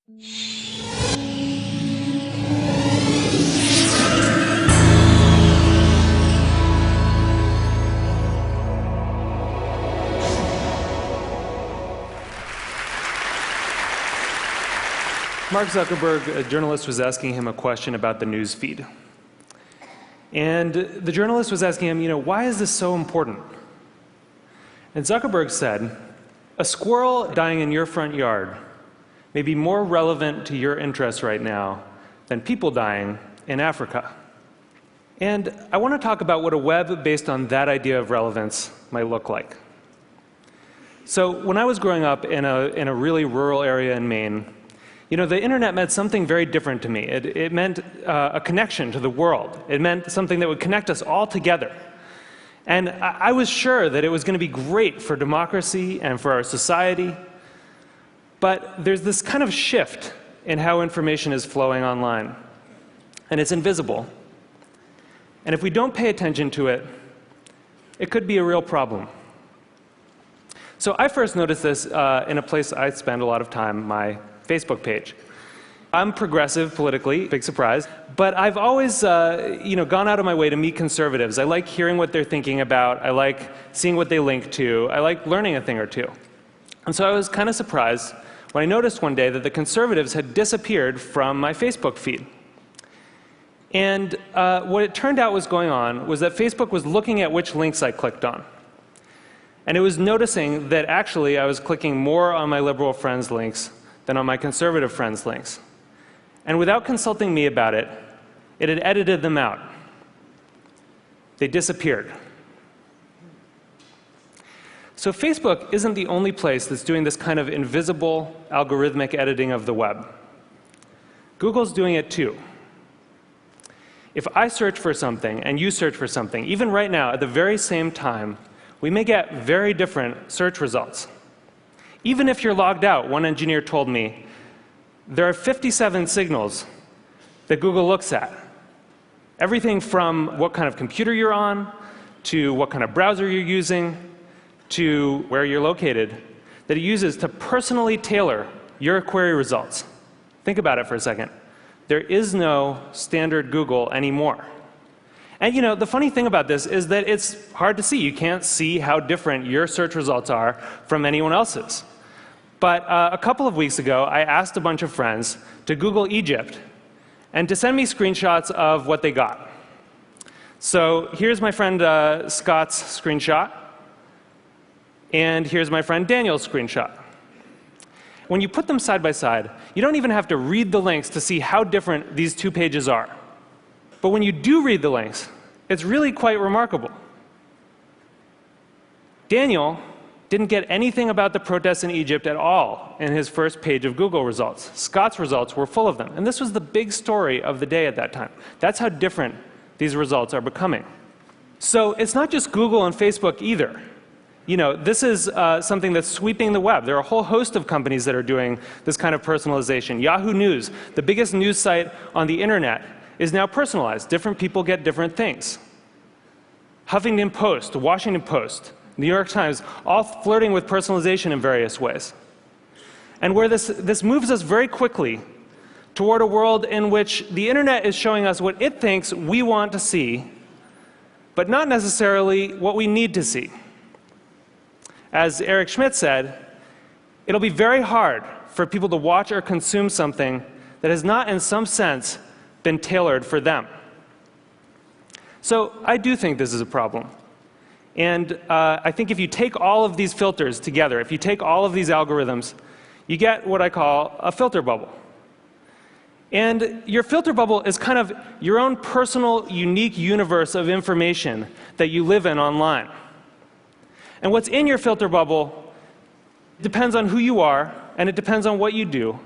Mark Zuckerberg, a journalist, was asking him a question about the news feed. And the journalist was asking him, why is this so important? And Zuckerberg said, a squirrel dying in your front yard may be more relevant to your interests right now than people dying in Africa. And I want to talk about what a web based on that idea of relevance might look like. So when I was growing up in a really rural area in Maine, the internet meant something very different to me. It meant a connection to the world. It meant something that would connect us all together. And I was sure that it was going to be great for democracy and for our society. But there's this kind of shift in how information is flowing online. And it's invisible. And if we don't pay attention to it, it could be a real problem. So I first noticed this in a place I spend a lot of time, my Facebook page. I'm progressive politically, big surprise, but I've always gone out of my way to meet conservatives. I like hearing what they're thinking about. I like seeing what they link to. I like learning a thing or two. And so I was kind of surprised when I noticed one day that the conservatives had disappeared from my Facebook feed. And what it turned out was going on was that Facebook was looking at which links I clicked on. And it was noticing that actually I was clicking more on my liberal friends' links than on my conservative friends' links. And without consulting me about it, it had edited them out. They disappeared. So Facebook isn't the only place that's doing this kind of invisible algorithmic editing of the web. Google's doing it too. If I search for something and you search for something, even right now at the very same time, we may get very different search results. Even if you're logged out, one engineer told me, there are 57 signals that Google looks at. Everything from what kind of computer you're on, to what kind of browser you're using, to where you're located, that it uses to personally tailor your query results. Think about it for a second. There is no standard Google anymore. And the funny thing about this is that it's hard to see. You can't see how different your search results are from anyone else's. But a couple of weeks ago, I asked a bunch of friends to Google Egypt and to send me screenshots of what they got. So here's my friend Scott's screenshot. And here's my friend Daniel's screenshot. When you put them side by side, you don't even have to read the links to see how different these two pages are. But when you do read the links, it's really quite remarkable. Daniel didn't get anything about the protests in Egypt at all in his first page of Google results. Scott's results were full of them. And this was the big story of the day at that time. That's how different these results are becoming. So it's not just Google and Facebook either. This is something that's sweeping the web. There are a whole host of companies that are doing this kind of personalization. Yahoo News, the biggest news site on the internet, is now personalized. Different people get different things. Huffington Post, Washington Post, New York Times, all flirting with personalization in various ways. And where this moves us very quickly toward a world in which the internet is showing us what it thinks we want to see, but not necessarily what we need to see. As Eric Schmidt said, it'll be very hard for people to watch or consume something that has not, in some sense, been tailored for them. So I do think this is a problem. And I think if you take all of these filters together, if you take all of these algorithms, you get what I call a filter bubble. And your filter bubble is kind of your own personal, unique universe of information that you live in online. And what's in your filter bubble depends on who you are, and it depends on what you do.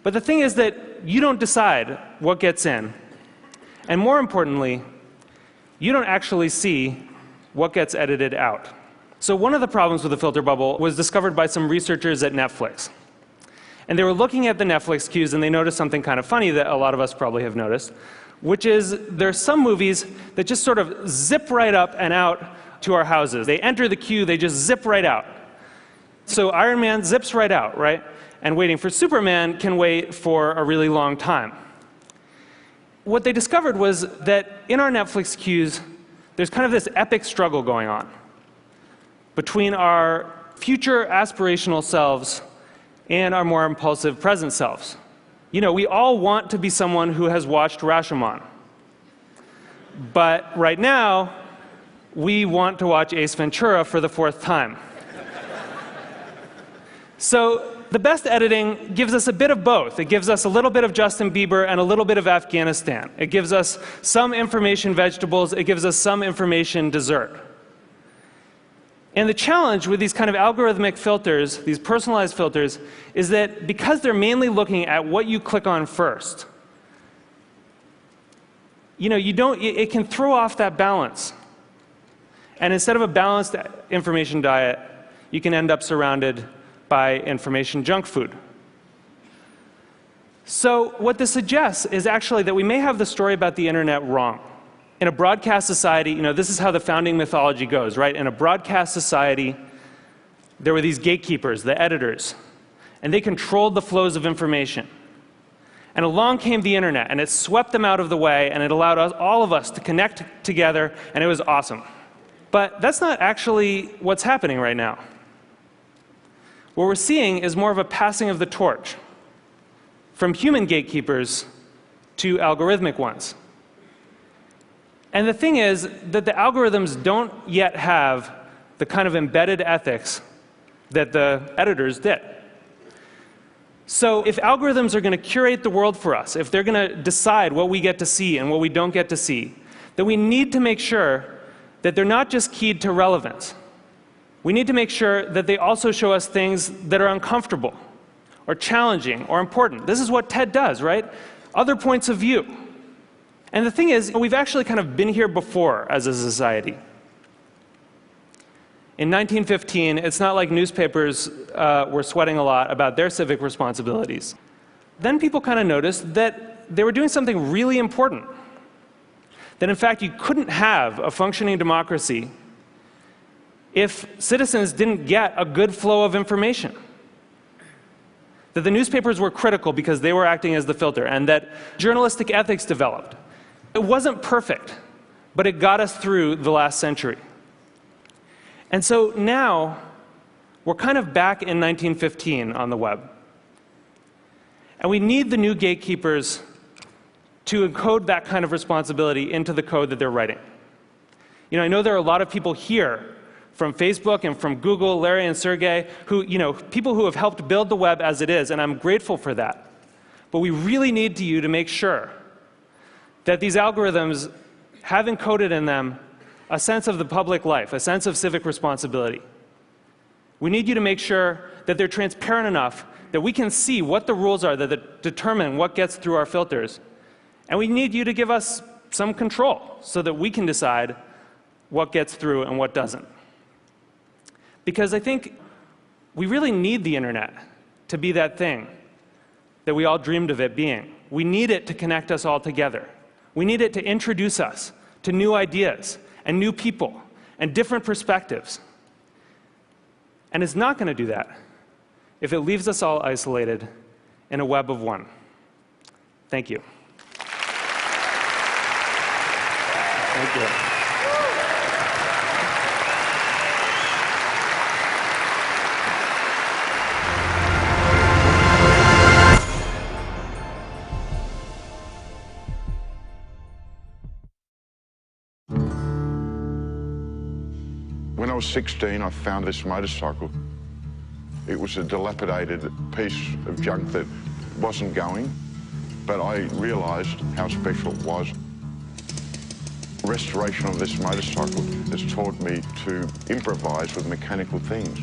But the thing is that you don't decide what gets in. And more importantly, you don't actually see what gets edited out. So one of the problems with the filter bubble was discovered by some researchers at Netflix. And they were looking at the Netflix queues, and they noticed something kind of funny that a lot of us probably have noticed, which is there's some movies that just sort of zip right up and out to our houses. They enter the queue, they just zip right out. So Iron Man zips right out, right? and waiting for Superman can wait for a really long time. What they discovered was that in our Netflix queues, there's kind of this epic struggle going on between our future aspirational selves and our more impulsive present selves. You know, we all want to be someone who has watched Rashomon. But right now, we want to watch Ace Ventura for the 4th time. So the best editing gives us a bit of both. It gives us a little bit of Justin Bieber and a little bit of Afghanistan. It gives us some information vegetables. It gives us some information dessert. And the challenge with these kind of algorithmic filters, these personalized filters, is that because they're mainly looking at what you click on first, you know, it can throw off that balance. And instead of a balanced information diet, you can end up surrounded by information junk food. So what this suggests is actually that we may have the story about the internet wrong. In a broadcast society, you know, this is how the founding mythology goes, right? In a broadcast society, there were these gatekeepers, the editors, and they controlled the flows of information. And along came the internet, and it swept them out of the way, and it allowed all of us to connect together, and it was awesome. But that's not actually what's happening right now. What we're seeing is more of a passing of the torch from human gatekeepers to algorithmic ones. And the thing is that the algorithms don't yet have the kind of embedded ethics that the editors did. So if algorithms are going to curate the world for us, if they're going to decide what we get to see and what we don't get to see, then we need to make sure that they're not just keyed to relevance. We need to make sure that they also show us things that are uncomfortable or challenging or important. This is what TED does, right? Other points of view. And the thing is, we've actually kind of been here before as a society. In 1915, it's not like newspapers were sweating a lot about their civic responsibilities. Then people kind of noticed that they were doing something really important. That in fact, you couldn't have a functioning democracy if citizens didn't get a good flow of information. That the newspapers were critical because they were acting as the filter, and that journalistic ethics developed. It wasn't perfect, but it got us through the last century. And so now, we're kind of back in 1915 on the web. And we need the new gatekeepers to encode that kind of responsibility into the code that they're writing. You know, I know there are a lot of people here from Facebook and from Google, Larry and Sergey, who, you know, people who have helped build the web as it is, and I'm grateful for that. But we really need you to make sure that these algorithms have encoded in them a sense of the public life, a sense of civic responsibility. We need you to make sure that they're transparent enough that we can see what the rules are that determine what gets through our filters. And we need you to give us some control so that we can decide what gets through and what doesn't. Because I think we really need the internet to be that thing that we all dreamed of it being. We need it to connect us all together. We need it to introduce us to new ideas and new people and different perspectives. And it's not going to do that if it leaves us all isolated in a web of one. Thank you. Thank you. When I was 16, I found this motorcycle. It was a dilapidated piece of junk that wasn't going, but I realized how special it was. Restoration of this motorcycle has taught me to improvise with mechanical things.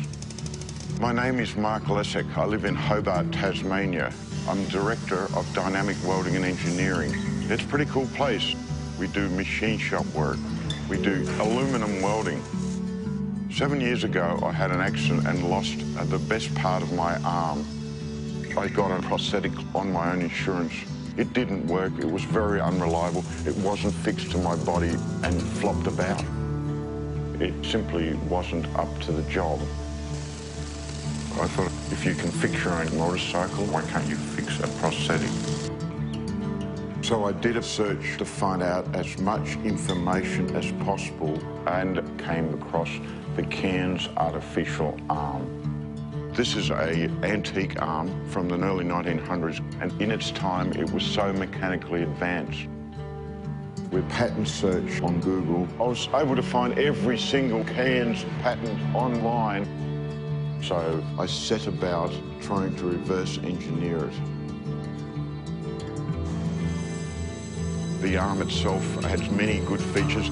My name is Mark Lessek. I live in Hobart, Tasmania. I'm Director of Dynamic Welding and Engineering. It's a pretty cool place. We do machine shop work. We do aluminum welding. 7 years ago, I had an accident and lost the best part of my arm. I got a prosthetic on my own insurance. It didn't work. It was very unreliable. It wasn't fixed to my body and flopped about. It simply wasn't up to the job. I thought, if you can fix your own motorcycle, why can't you fix a prosthetic? So I did a search to find out as much information as possible and came across the Cairns artificial arm. This is an antique arm from the early 1900s, and in its time it was so mechanically advanced. With patent search on Google, I was able to find every single Cairns patent online. So I set about trying to reverse engineer it. The arm itself has many good features.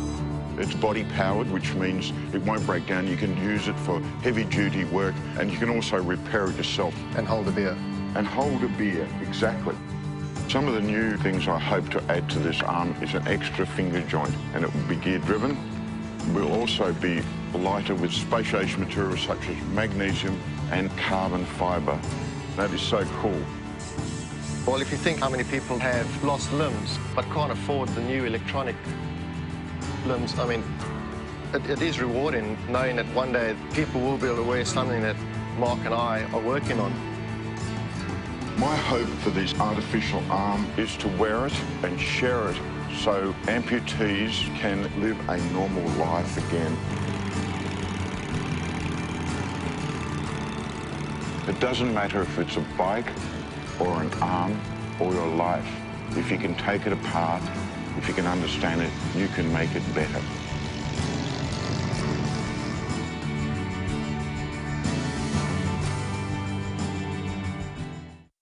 It's body powered, which means it won't break down. You can use it for heavy duty work, and you can also repair it yourself. And hold a beer. And hold a beer, exactly. Some of the new things I hope to add to this arm is an extra finger joint, and it will be gear driven. It will also be lighter with spacious materials such as magnesium and carbon fibre. That is so cool. Well, if you think how many people have lost limbs but can't afford the new electronic limbs, I mean, it is rewarding knowing that one day people will be able to wear something that Mark and I are working on. My hope for this artificial arm is to wear it and share it so amputees can live a normal life again. It doesn't matter if it's a bike or an arm or your life. If you can take it apart, if you can understand it, you can make it better.